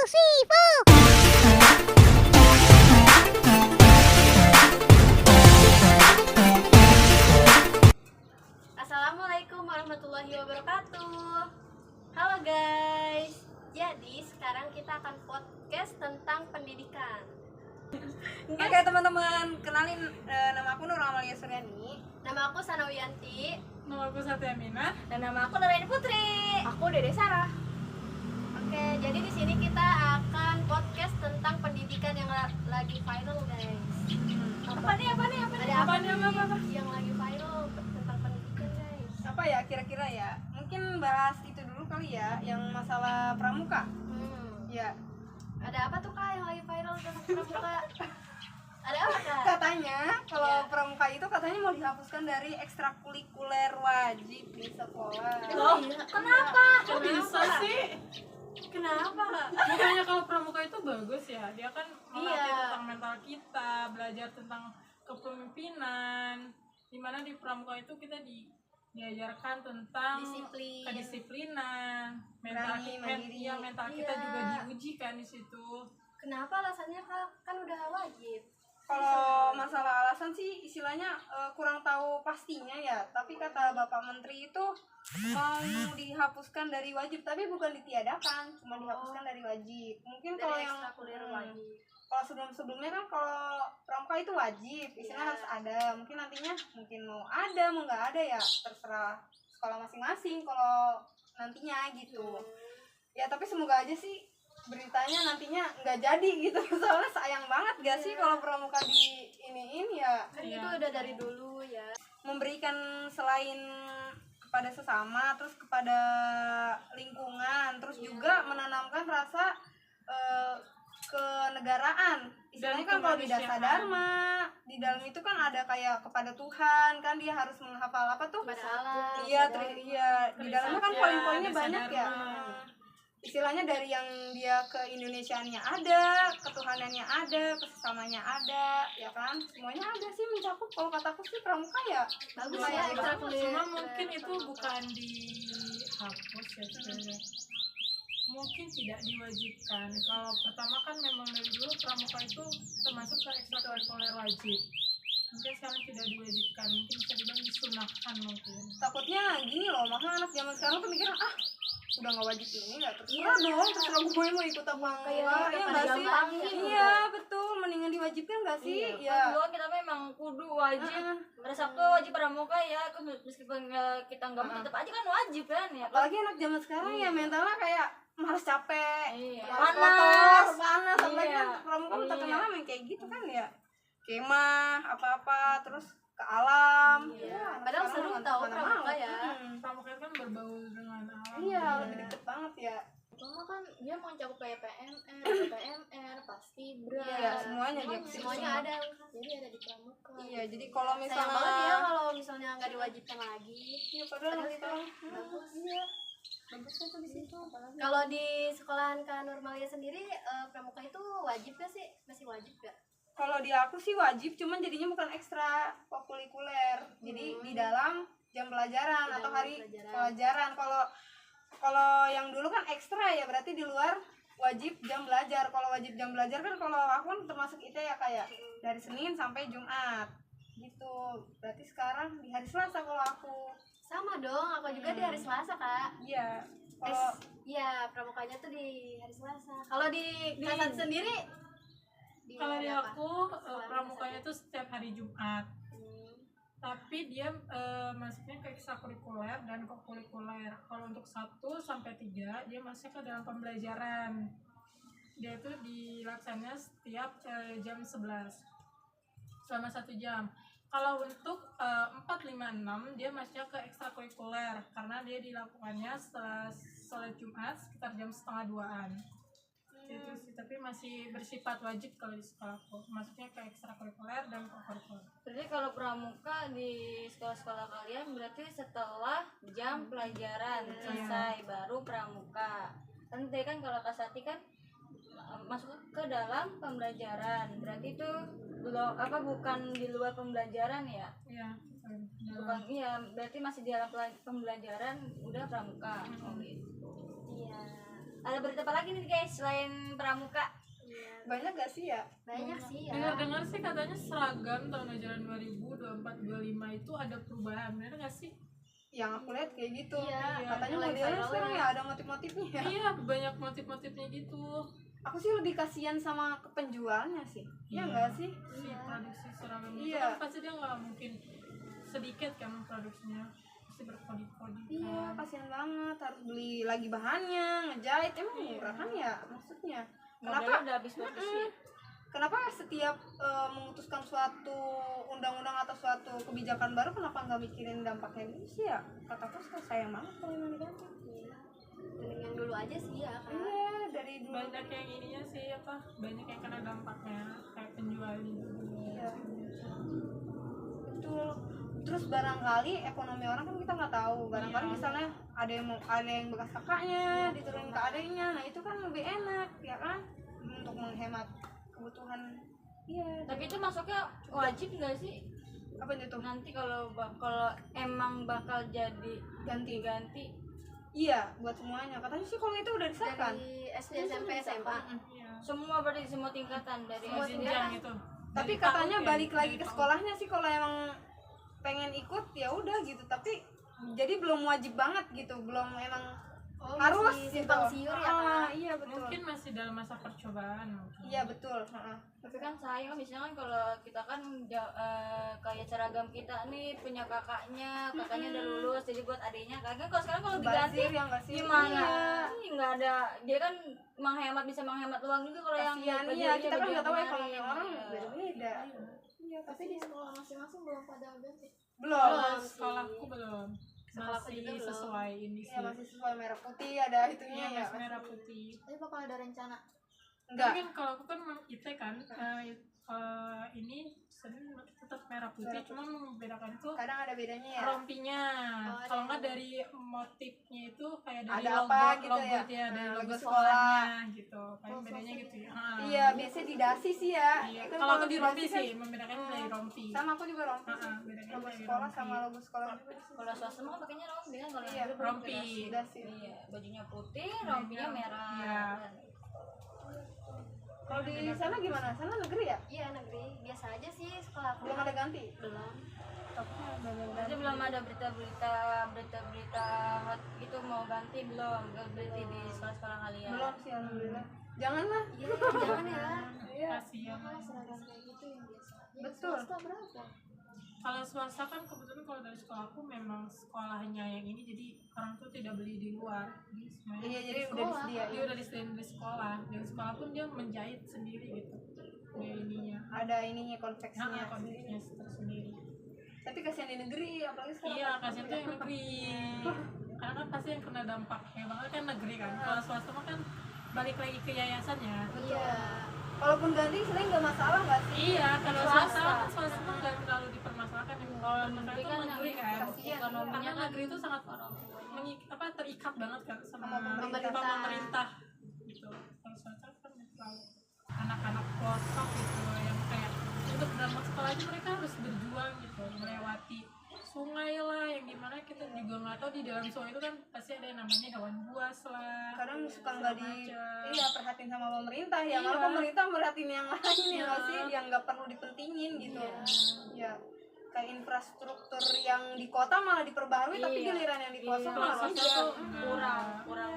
three, four. Assalamualaikum warahmatullahi wabarakatuh. Halo guys. Jadi sekarang kita akan podcast tentang pendidikan. Oke teman-teman, kenalin nama aku Nur Amalia Suryani. Nama aku Sanawiyanti. Nama aku Satya Aminah. Dan nama aku Nuraini Putri. Aku Dede Sarah. Oke, jadi di sini kita akan podcast tentang pendidikan yang lagi viral guys. Apa nih? Ada apa nih? Yang lagi viral tentang pendidikan guys. Apa ya kira-kira ya? Mungkin bahas itu dulu kali ya, yang masalah pramuka. Ya, Ada apa tuh kak yang lagi viral tentang pramuka? Ada apa kak? katanya kalau pramuka itu katanya mau dihapuskan dari ekstrakurikuler wajib di sekolah. Oh, kenapa? Kok bisa sih? Kenapa kak? Makanya kalau pramuka itu bagus ya. Dia kan melatih Iya. tentang mental kita, belajar tentang kepemimpinan. Dimana di pramuka itu kita diajarkan tentang Disiplin. kedisiplinan, mental Berani, mandiri. mental kita Iya. juga diuji kan di situ. Kenapa alasannya kak? Kan udah wajib. Kalau masalah alasan sih istilahnya kurang tahu pastinya ya. Tapi kata Bapak Menteri itu mau dihapuskan dari wajib, tapi bukan ditiadakan, cuma dihapuskan dari wajib. Mungkin kalau Dari yang ekstrakurikuler wajib. kalau sebelumnya kan kalau pramuka itu wajib, istilahnya Iya. harus ada. Mungkin nantinya mungkin mau ada, mau nggak ada ya terserah sekolah masing-masing kalau nantinya gitu. Ya tapi semoga aja sih beritanya nantinya nggak jadi gitu. Soalnya sayang banget gak sih kalau pramuka di ini ya Kan Iya. itu udah dari dulu ya. memberikan selain kepada sesama, terus kepada lingkungan, terus juga menanamkan rasa kenegaraan. Istilahnya kan kalau di Dasa Dharma, di dalam itu kan ada kayak kepada Tuhan, kan dia harus menghafal apa tuh? Pada alam. Iya, iya, di dalamnya kan Trisatya, poin-poinnya Dasa banyak ya. Dharma. Istilahnya dari yang dia ke Indonesiaannya ada, ketuhanannya ada, kesesamanya ada, ya kan? Semuanya ada sih mencakup. Kalau kataku sih pramuka ya Bagus lumayan ya, bagus. ekstrakurikuler. Cuma mungkin itu bukan dihapus ya sebenarnya. Mungkin tidak diwajibkan. Kalau pertama kan memang dari dulu pramuka itu termasuk ke ekstrakurikuler wajib. Mungkin sekarang tidak diwajibkan, mungkin bisa dibilang disunahkan mungkin. Takutnya gini loh, makanya anak zaman sekarang tuh mikirnya udah nggak wajib ini nggak terserah dong, terserah gue mau ikut apa Kayak enggak, ya pada nggak sih? gampangnya. Iya betul, mendingan diwajibkan nggak sih? Ya. Dua kita memang kudu wajib. Pada Sabtu wajib pramuka ya, meskipun kita nggak mau tetap aja kan wajib kan ya. Apalagi anak zaman sekarang ya mentalnya kayak malas capek, Iya. malas Panas. panas, apalagi Iya. kan pramuka udah Iya. terkenal yang kayak gitu kan ya, kemah apa-apa, terus ke alam. Iya. Ya, anak Padahal sekarang seru mana- tahu mana pramuka mau. ya. Pramuka itu kan berbau dengan alam. Iya, juga. lebih deket banget ya. Cuma kan dia mencakup kayak PMR, pasti berat. Iya, semuanya dia semuanya ada. Jadi ada di pramuka. Iya, jadi kalau Sayang banget ya misalnya kalau misalnya nggak diwajibkan lagi. iya, padahal Padahal itu bagus. iya. Bagus tuh di situ. Kalau di sekolahan Kak Nurmalia sendiri pramuka itu wajib gak sih? Masih wajib gak? Kalau di aku sih wajib, cuman jadinya bukan ekstra kurikuler. Jadi di dalam jam pelajaran Di atau dalam hari pelajaran. pelajaran. Kalau yang dulu kan ekstra ya, berarti di luar wajib jam belajar. Kalau wajib jam belajar kan kalau aku kan termasuk itu ya kayak dari Senin sampai Jumat. Gitu. Berarti sekarang di hari Selasa kalau aku. Sama dong, aku juga di hari Selasa Kak. Iya. Kalau Iya, pramukanya tuh di hari Selasa. Kalau di Kak sendiri Kalau hari di apa? aku Sekolah pramukanya biasa itu setiap hari Jumat. Hmm. Tapi dia masuknya ke ekstrakurikuler dan kokurikuler. Kalau untuk 1 sampai 3 dia masuk ke dalam pembelajaran. Dia itu dilaksanakan setiap jam 11 selama 1 jam. Kalau untuk 4, 5, 6 dia masuknya ke ekstrakurikuler karena dia dilakukannya setelah sholat Jumat sekitar jam setengah 2-an. Itu sih, tapi masih bersifat wajib kalau di sekolahku. Masuknya ke ekstrakurikuler dan kokurikuler. Berarti kalau pramuka di sekolah-sekolah kalian berarti setelah jam pelajaran selesai baru pramuka. Kan tadi kan kalau Kak Sati kan masuk ke dalam pembelajaran. Berarti itu bukan di luar pembelajaran ya? Iya. Bukan, iya, berarti masih di dalam pembelajaran udah pramuka. Oh gitu. Iya. Ada berita apa lagi nih guys selain pramuka? Banyak gak sih ya? Banyak sih ya. Dengar-dengar sih katanya seragam tahun ajaran 2024-25 itu ada perubahan, bener gak sih? Yang aku lihat kayak gitu. Iya, Katanya yang lagi modelnya viral sekarang ya. ya ada motif-motifnya ya. Iya, banyak motif-motifnya gitu. Aku sih lebih kasihan sama penjualnya sih. Iya enggak sih? Si produksi seragam itu Iya. kan pasti dia nggak mungkin sedikit kan produksinya, pasti berkode-kode Iya, kan. kasihan banget harus beli lagi bahannya, ngejahit. Emang murah kan ya maksudnya. Modelnya Kenapa? udah habis produksi. Kenapa setiap memutuskan suatu undang-undang atau suatu kebijakan baru kenapa nggak mikirin dampaknya dulu sih ya? Kataku sayang banget kalau emang diganti. Mendingan dulu aja sih ya Kak. Iya, dari dulu. Banyak yang ininya sih apa, banyak yang kena dampaknya kayak penjualnya juga. Iya. Betul. Terus barangkali ekonomi orang kan kita nggak tahu. Barangkali Iya. misalnya ada yang bekas kakaknya diturunin ke adiknya, nah itu kan lebih enak ya kan untuk menghemat kebutuhan. Iya. Tapi itu masuknya wajib nggak sih? Apa itu? Nanti kalau emang bakal jadi ganti-ganti. Iya, buat semuanya. Katanya sih kalau itu udah disahkan. Dari SD, SMP, SMA. Iya. Semua berarti semua tingkatan dari Semua SD. tingkatan. Jenjang gitu. Tapi Dari katanya PAUD ya, balik lagi dari ke PAUD. sekolahnya sih kalau emang pengen ikut ya udah gitu. Tapi jadi belum wajib banget gitu, belum emang Oh, harus masih gitu. simpang siur ya Kak. Iya betul. Mungkin masih dalam masa percobaan mungkin. Iya betul. Heeh. Tapi kan sayang kan misalnya kan kalau kita kan kayak seragam kita nih punya kakaknya udah lulus jadi buat adiknya kan kalau sekarang kalau diganti Bazir yang kasih gimana? Ih, nggak ada, dia kan bisa menghemat uang juga kalau yang Kasihan baju iya, dia, kita kan baju nggak tahu kemarin. ekonomi orang Iya. beda-beda. Iya, Tapi di sekolah masing-masing belum pada ganti. belum. Belum. Sekolahku belum. Sekolahku Masih juga belum. sesuai ini Iya, sih. masih sesuai merah putih ada itunya Iya, ya. masih merah putih. Tapi bakal ada rencana. Enggak. Mungkin kalau aku kan memang IT kan, ini Senin tetap merah putih, Merah cuma membedakan itu Kadang ada bedanya ya. rompinya. Oh, ada Kalau yang nggak dari motifnya itu kayak dari Ada logo, apa gitu logo ya? dia, dari Nah, logo logo sekolahnya gitu. Paling bedanya gitu ya. Iya, biasanya di dasi sih ya. Iya. Kan Kalau aku di rompi dasi kan- sih, membedakan dari rompi. Sama aku juga rompi sih. Bedanya Logo dari sekolah rompi. sama logo sekolah juga sih. Kalau swasta mah pakainya rompi kan kalau Iya, yang dulu rompi. Dasi. iya bajunya putih rompinya merah. Iya. Kalau di sana gimana? Sana negeri ya? Iya negeri. Biasa aja sih sekolah aku. Belum ada ganti. Belum. Berarti belum ada berita-berita hot gitu mau ganti belum? Berarti di sekolah-sekolah kalian. Belum sih alhamdulillah. Janganlah. Iya, jangan ya. Iya. Kasihan. Mahal seragam kayak gitu yang biasa. Yang Betul. swasta berapa? Kalau swasta kan kebetulan kalau dari sekolahku memang sekolahnya yang ini, jadi orang tuh tidak beli di luar. Jadi semuanya Iya, jadi udah Sekolah. disediain. dia udah disediain di sekolah, dan sekolah pun dia menjahit sendiri gitu. Dia ininya, Ada ininya konveksinya. kondisinya tersendiri. Tapi kasihan di negeri apalagi sekarang. Iya, kasihan tuh yang negeri. Karena kan pasti yang kena dampaknya banget kan negeri kan. Kalau swasta mah kan balik lagi ke yayasannya. Iya. Walaupun ganti sering nggak masalah nggak sih? Iya, kalau Swasta. swasta mah nggak terlalu dipermasalahkan. Kalau negeri kan negeri kan. kasihan. Ekonominya Karena kan negeri itu sangat terikat banget kan sama pemerintah. pemerintah gitu. Kalau swasta kan terlalu anak-anak pelosok gitu yang kayak untuk berangkat sekolah aja mereka harus berjuang gitu melewati sungai lah yang gimana kita juga nggak tahu di dalam sungai itu kan pasti ada yang namanya hewan buas lah. Kadang suka nggak di Macam. iya perhatiin sama pemerintah ya. Iya. Malah pemerintah merhatiin yang lain ya nggak Iya. sih, yang nggak perlu dipentingin gitu. Iya. Ya kayak infrastruktur yang di kota malah diperbarui tapi Iya. giliran yang di pelosok Iya, malah pelosok tidak. tuh kurang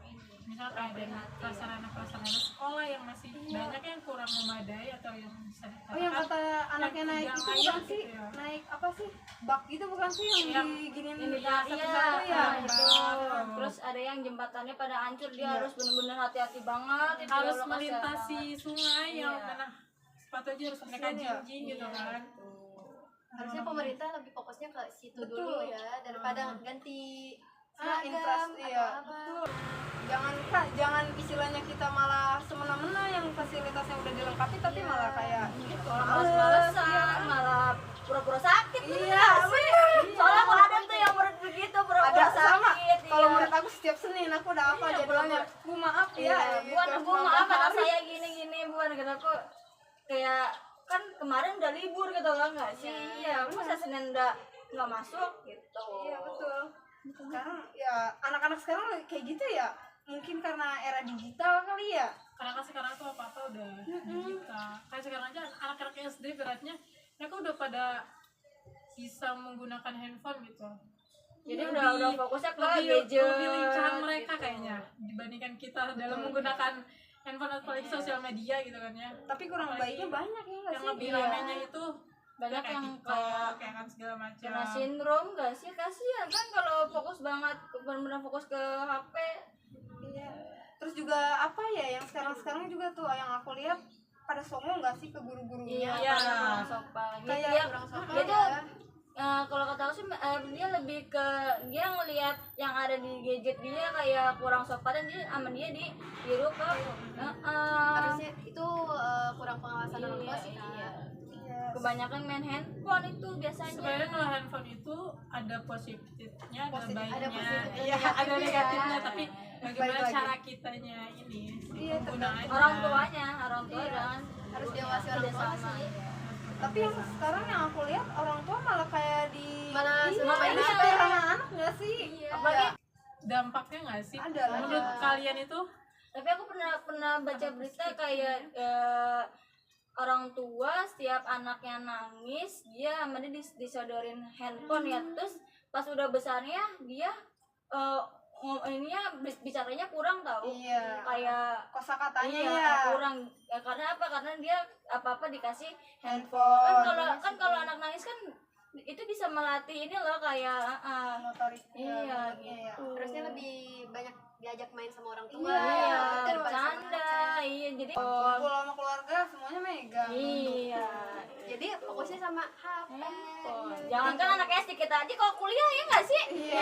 ini. Misal kayak ada prasarana sekolah yang masih banyak yang kurang memadai atau yang bisa Oh yang kata anaknya yang naik tidak itu layak bukan gitu sih? ya. Naik apa sih? Bak gitu bukan sih yang Yang diginiin Ini satu-satu ya? itu. Bak. Terus ada yang jembatannya pada hancur dia Iya. harus benar-benar hati-hati banget itu harus lokasi melintasi sungai yang Iya. mana sepatu aja harus mereka Kasian ya. jinjing gitu kan. Harusnya pemerintah lebih fokusnya ke situ Betul. dulu ya daripada ganti Nah, seragam iya, atau apa. jangan istilahnya kita malah semena-mena yang fasilitasnya udah dilengkapi tapi Iya. malah kayak gitu. malah males-malesan malah pura-pura sakit gitu Iya, ya sih soalnya kalau ada tuh yang menurut begitu pura-pura Ada sama. sakit Kalau iya. menurut aku setiap Senin aku udah apa Iya, jadwalnya. Bu maaf ya. Iya, gitu. bu maaf Nambah anak hari. saya gini-gini buan kata aku kayak kan kemarin udah libur gitu kan nggak sih iya masa Senin udah nggak masuk gitu Iya betul. Sekarang ya anak-anak sekarang kayak gitu ya. mungkin karena era digital kali ya. Karena kan sekarang tuh apa-apa udah digital. Kayak sekarang aja anak-anak SD beratnya mereka udah pada bisa menggunakan handphone gitu. Jadi udah fokusnya ke lebih gadget. lincah mereka kayaknya dibandingkan kita dalam menggunakan handphone atau apalagi sosial media gitu kan ya. Tapi kurang Apalagi baiknya banyak ya nggak yang sih? lebih Iya. ramainya itu Banyak kayak yang TikTok, kayak kan segala macam. kena sindrom gak sih? Kasihan kan kalau fokus banget benar-benar fokus ke HP. Iya. Terus juga apa ya yang sekarang juga tuh yang aku lihat pada songong nggak sih ke guru-gurunya? Iya, Iya. pada kurang sopan. Kayak Dia kurang sopan dia tuh ya. kalau kata aku sih dia lebih ke dia ngelihat yang ada di gadget dia kayak kurang sopan dan dia sama dia ditiru ke Harusnya itu kurang pengawasan orang tua sih kan. iya. Iya. Kebanyakan main handphone itu biasanya. Sebenarnya kalau handphone itu ada positifnya, ada Positif, baiknya, ada positif dan iya ada negatifnya. negatifnya, tapi Balik bagaimana lagi. cara kitanya ini Iya, penggunaannya. Orang tua Iya. jangan Harus diawasi orang tua kerjasama, sih. iya. Tapi yang sekarang yang aku lihat orang tua malah kayak di Malah iya, sama main disetir HP. anak-anak nggak sih? Iya. Apalagi Dampaknya nggak sih? Ada, Menurut ada. kalian itu tapi aku pernah baca berita kayak orang tua setiap anaknya nangis dia sama dia disodorin handphone ya, terus pas udah besarnya dia ininya bicaranya kurang tahu. Iya. Kayak Kosakatanya iya, ya. kurang ya, karena apa? Karena dia apa-apa dikasih Handphone. kan kalau anak nangis kan itu bisa melatih ini loh kayak Motorik. iya Iya. gitu. Harusnya lebih banyak diajak main sama orang tua. Iya, Daripada sama bercanda, iya jadi Kumpul sama keluarga semuanya megang. iya. Jadi fokusnya sama HP. Jangan kan anak SD kita aja kalau kuliah ya nggak sih? Iya.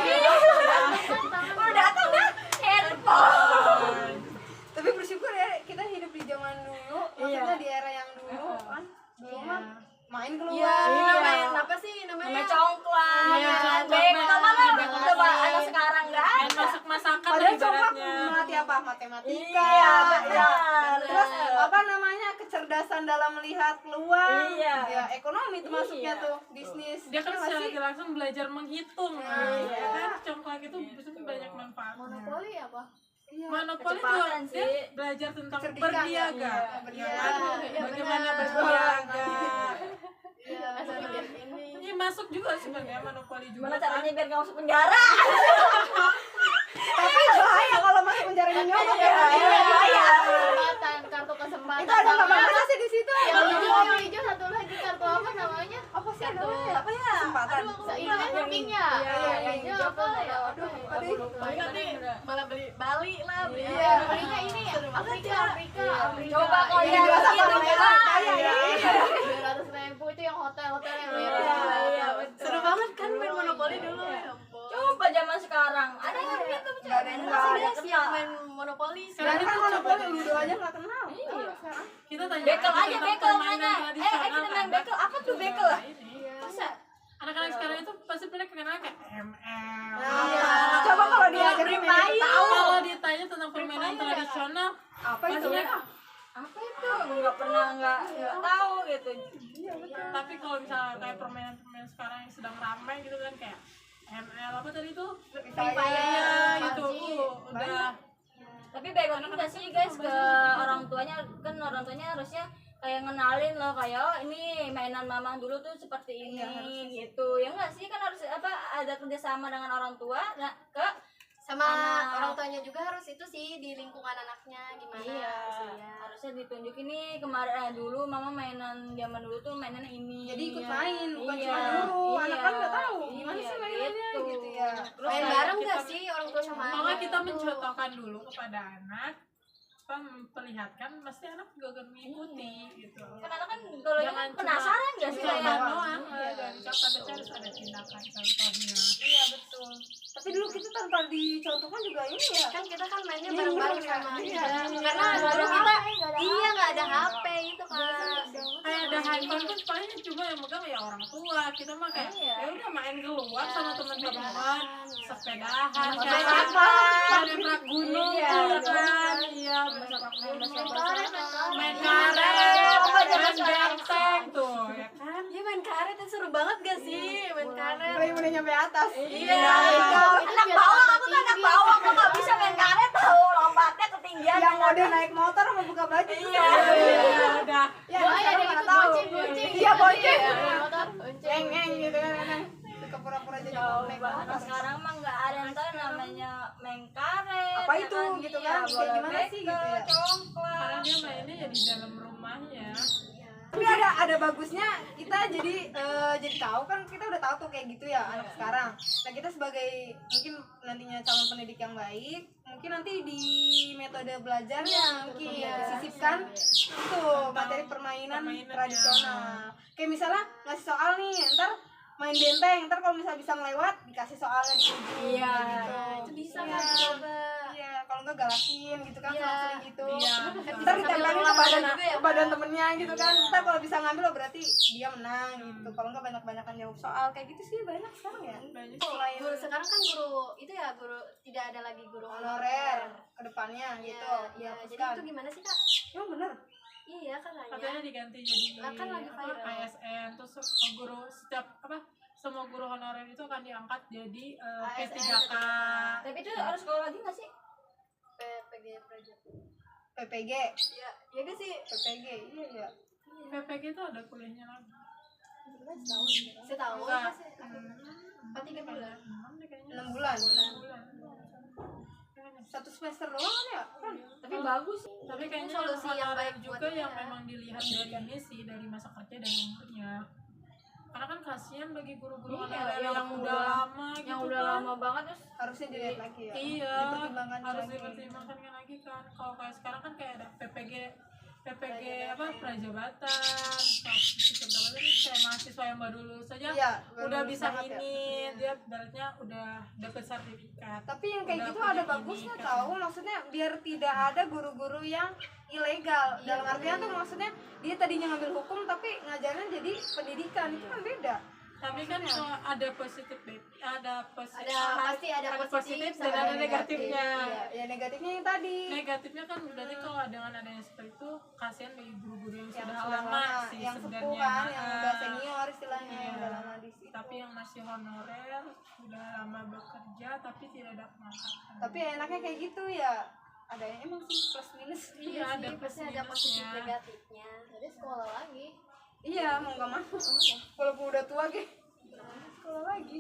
Udah datang dah handphone. Tapi bersyukur ya kita hidup di zaman dulu, maksudnya di era yang dulu kan. Dulu mah main keluar. Iya. Main apa sih namanya? Namanya congklak, Iya, bekel congklak. mana? Bekel Coba lagi. anak sekarang nggak main ada. masak-masakan lah Padahal coklat ibaratnya. melatih apa? Matematika. Iya, benar. Terus apa namanya kecerdasan dalam melihat peluang. Iya. Ya ekonomi itu masuknya Iya. tuh bisnis. Dia kan Iya nggak secara sih? tidak langsung belajar menghitung. Iya. Ya kan congklak itu sebenarnya banyak manfaatnya. Monopoli apa? Iya. Monopoli Kecepatan juga sih. dia belajar tentang Kecerdikan, berniaga. iya, berniaga. kan? Iya, Bagaimana benar. berniaga. Iya, benar. Ini. Ini masuk juga sebenarnya monopoli juga. Gimana kan? caranya biar nggak masuk penjara? Tapi bahaya kalau masuk penjara nyolong ya. Bahaya. Kesempatan, kartu kesempatan. Itu ada nama apa sih di situ? yang hijau satu lagi kartu apa namanya? Apa sih Kartu namanya? Apa ya? Kesempatan. Ini kan sampingnya. yang Hijau hijau apa ya? Aduh, Malah beli Bali lah, beli. Iya. Belinya ini ya. Afrika. Coba kalau Ini yang berasa itu kamera kaya ya. 200.000 itu yang hotel-hotel yang Iya, mewah. iya, betul. Seru banget kan main monopoli dulu ya. ampun. Coba zaman sekarang ada yang gitu Nggak ada yang Masih tahu. ada sih yang main monopoli. Sekarang Sekarang kan itu monopoli coba ludo aja nggak kenal. Iya. Sekarang. Kita tanya Bekel aja tentang bekel permainan mana? tradisional Kita main kan. bekel apa tuh bekel? Nah, ini. Bisa. Anak-anak sekarang itu pasti mereka kenal kayak ML. Iya. Coba kalau diajarin main tahu. Kalau ditanya tentang permainan tradisional, Apa pasti itu? mereka. Apa itu? Nggak pernah nggak tahu gitu. Tapi kalau misalnya kayak permainan-permainan sekarang yang sedang ramai gitu kan kayak ML apa tadi tuh? Free Iya Fire, gitu. Udah Tapi baik lagi nggak sih guys ke orang tuanya, kan orang tuanya harusnya kayak ngenalin loh kayak oh ini mainan mama dulu tuh seperti ini gitu ya nggak sih, kan harus apa ada kerjasama dengan orang tua ke Sama Anak. orang tuanya juga harus itu sih di lingkungan anaknya gimana. iya Iya. harusnya ditunjukin nih kemarin dulu mama mainan zaman dulu tuh mainan ini. Jadi ikut main, bukan Iya, cuma dulu. iya, Anak kan nggak tahu gimana iya, sih mainannya gitu ya. Terus Main kayak bareng kita- nggak sih orang tua sama kalau anak? kita gitu. mencontohkan dulu kepada anak, kita memperlihatkan, pasti anak juga akan mengikuti gitu. kan anak kan kalau ini Jangan kan penasaran cuma nggak sih contoh kayak doang, dan contoh tapi harus ada tindakan contohnya. iya betul. Tapi dulu kita tanpa dicontohkan juga ini ya. Kan kita kan mainnya Iya, bareng-bareng bener, sama iya. karena dulu kita iya nggak ada HP itu kan. Kayak ada handphone pun paling cuma yang megang ya orang tua. Kita mah kayak Iya. ya udah main keluar sama teman-teman, sepedahan, Main kayak apa? nabrak gunung Iya, gitu kan. Iya, main karet, main benteng tuh, ya kan? Iya main karet itu seru seru banget gak sih main karet? Lagi udah nyampe atas. Iya. Anak bawang, aku tuh anak bawang, aku nggak bisa main karet tahu, lompatnya ketinggian. Yang mode naik motor sama buka baju. Iya. Udah. Ya, Oh, ada sekarang yang mana ikut tahu. bonceng. Iya, bonceng. Motor bonceng. Ngeng gitu kan kadang. Suka pura-pura jadi naik motor. Sekarang mah nggak ada yang tahu namanya main karet. Apa ya itu, gitu kan? Iya, Kayak gimana sih, gitu ya? congklak. Karena dia mainnya ya di dalam rumahnya. Tapi ada bagusnya kita jadi tahu kan, kita udah tahu tuh kayak gitu ya anak sekarang. Nah, kita sebagai mungkin nantinya calon pendidik yang baik, mungkin nanti di metode belajarnya mungkin disisipkan itu materi permainan tradisional. Kayak misalnya ngasih soal nih, ntar main benteng, ntar kalau misalnya bisa ngelewat dikasih soalnya di ujung. Iya, gitu. Itu bisa Iya. kan coba. Iya, kalau enggak galakin gitu kan, Iya. seling gitu. Iya. Ntar ditempelin ke badan, juga ya, ke badan temennya gitu kan. Ntar kalau bisa ngambil oh berarti dia menang gitu. Kalau enggak banyak-banyakan jawab soal kayak gitu sih banyak sekarang ya. Banyak. Selain Guru sekarang kan guru itu ya, guru tidak ada lagi guru honorer ke depannya Iya, gitu. iya. Ya, Jadi kan. itu gimana sih kak? Emang bener. Iya kan Katanya hanya. diganti jadi Lah, kan lagi viral. ASN, terus guru setiap semua guru honorer itu akan diangkat jadi ASN, P3K. Tapi itu harus sekolah lagi nggak sih? PPG project. PPG, Iya, iya gak sih? PPG, iya ya. PPG itu ada kuliahnya lagi. Setahun Enggak. apa sih? Apa 3 bulan? 6 deh kayaknya. 6 bulan. 6 bulan. Kayaknya. 1 semester doang kan ya? Kan. Tapi bagus. Tapi kayaknya solusi yang honorer baik juga buat yang dia. memang dilihat dari ini sih, dari masa kerja dan umurnya. Karena kan kasihan bagi guru-guru Iya, honorer yang yang udah udah- lama gitu Yang udah kan. lama banget terus Harusnya dilihat lagi ya. Iya, Dipertimbangkan harus lagi. dipertimbangkan lagi kan. Kalau kayak sekarang kan kayak ada PPG apa prajabatan, kayak mahasiswa yang baru lulus saja Iya, udah bagus bisa banget ya. ini, dia ibaratnya udah dapet sertifikat. Tapi yang kayak Udah gitu punya ada ini, bagusnya kan. tahu, maksudnya biar tidak ada guru-guru yang ilegal. Dalam artian tuh maksudnya dia tadinya ngambil hukum tapi ngajarnya jadi pendidikan, itu kan beda. Tapi kan ada positif, ada positif, Pasti ada positif dan ada negatifnya. Iya, ya negatifnya yang tadi. Negatifnya kan berarti kalau dengan adanya seperti itu kasihan bagi guru-guru yang Yang sudah sudah lama sih yang sepuh sebenarnya. kan, yang udah Ah. senior istilahnya, yang Iya. udah lama di situ. Tapi yang masih honorer udah lama bekerja tapi tidak ada pengangkatan. Tapi enaknya kayak gitu ya. Ada yang emang sih plus minus. iya ada Sih, plus pasti ada positif minusnya. negatifnya. Jadi sekolah lagi. Iya, mau nggak mau. Walaupun udah tua ge. Sekolah lagi.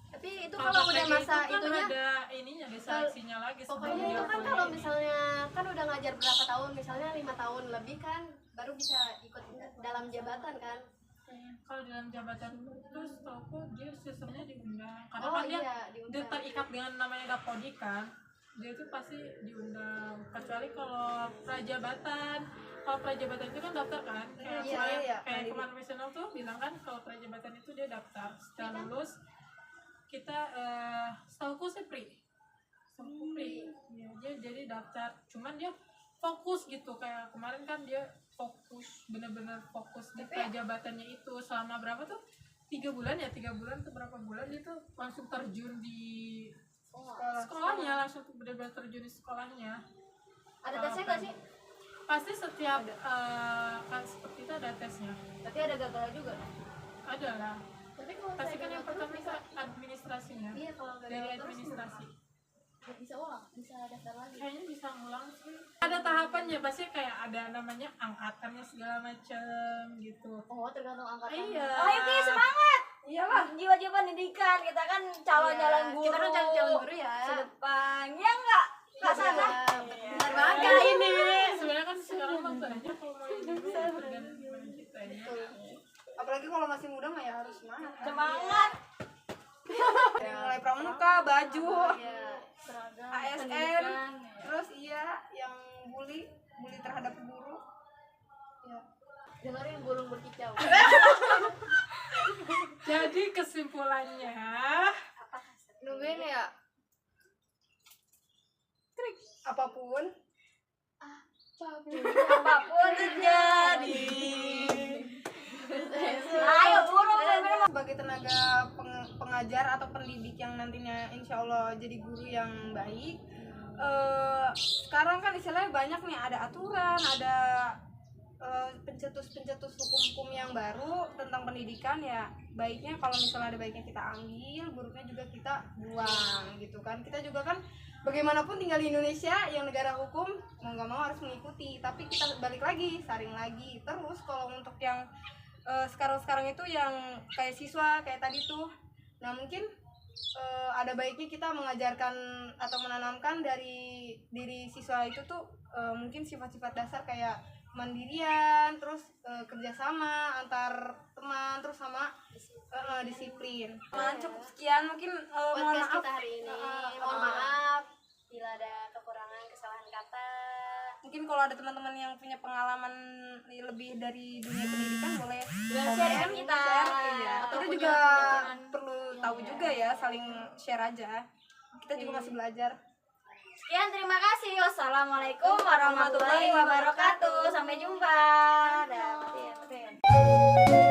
Tapi itu kalau udah PPG masa itu kan itunya ada ininya, ada seleksinya lagi pokoknya sebelum itu dia kan kuliah. kalau misalnya kan udah ngajar berapa tahun, misalnya 5 tahun lebih kan baru bisa ikut dalam jabatan kan. Kalau dalam jabatan terus toko dia sistemnya diundang karena Oh kan dia iya, dia diundang. terikat dengan namanya Dapodi kan, dia itu pasti diundang. Kecuali kalau prajabatan itu kan daftar kan, kayak Iya, kemarin iya, kayak mandiri. kemarin nasional tuh bilang kan kalau prajabatan itu dia daftar setelah lulus kita setahuku sih free ya, dia jadi daftar, cuman dia fokus gitu. Kayak kemarin kan dia fokus, bener-bener fokus di prajabatannya itu selama berapa tuh, 3 bulan ya, 3 bulan tuh berapa bulan dia tuh langsung terjun di sekolahnya, langsung bener-bener terjun di sekolahnya. Ada tesnya nggak sih? Pasti setiap kan seperti itu ada tesnya, tapi ada gagal juga. ada lah. Tapi kalau Pasti saya kan yang gagal pertama terus itu administrasinya, iya kalau dari gagal terus administrasi. bisa ulang, bisa daftar lagi. Kayaknya bisa ngulang sih. Ada tahapannya, pasti kayak ada namanya angkatannya segala macem gitu. Oh, tergantung angkatan. Iya. Ayo Ki, semangat. Iyalah. Jiwa-jiwa pendidikan kita kan calon-calon guru. Kita kan calon guru ya. Sedepan. Ya enggak? Enggak salah. Benar banget Nah, Kak, ini. sebenarnya kan sekarang mah banyak kalau mau ini tergantung gimana kitanya. Apalagi kalau masih muda mah ya harus semangat. Semangat. Dari mulai pramuka, baju, Iya. Seragam. ASN, pendidikan. terus iya yang bully terhadap guru. Ya. Dengerin burung berkicau. Jadi kesimpulannya, Nungguin ya. Apapun Apapun terjadi. Ayo burung bener-bener. sebagai tenaga pengajar atau pendidik yang nantinya insya Allah jadi guru yang baik, sekarang kan istilahnya banyak nih, ada aturan, ada pencetus hukum-hukum yang baru tentang pendidikan, ya baiknya kalau misalnya ada baiknya kita ambil, buruknya juga kita buang gitu kan. Kita juga kan bagaimanapun tinggal di Indonesia yang negara hukum, mau nggak mau harus mengikuti, tapi kita balik lagi, saring lagi. Terus kalau untuk yang sekarang itu yang kayak siswa kayak tadi tuh, nah mungkin ada baiknya kita mengajarkan atau menanamkan dari diri siswa itu tuh mungkin sifat-sifat dasar kayak mandirian, terus kerjasama antar teman, terus sama disiplin. Nah, cukup sekian mungkin, mohon Podcast maaf kita hari ini. Mohon maaf bila ada kekurangan kesalahan kata. mungkin kalau ada teman-teman yang punya pengalaman lebih dari dunia pendidikan boleh share ke kita. Iya. Atau Kita punya juga pemikiran perlu tahu juga ya, saling share aja. Kita juga masih belajar. Sekian, terima kasih. Wassalamualaikum warahmatullahi wabarakatuh. Sampai jumpa. Dah, matiin.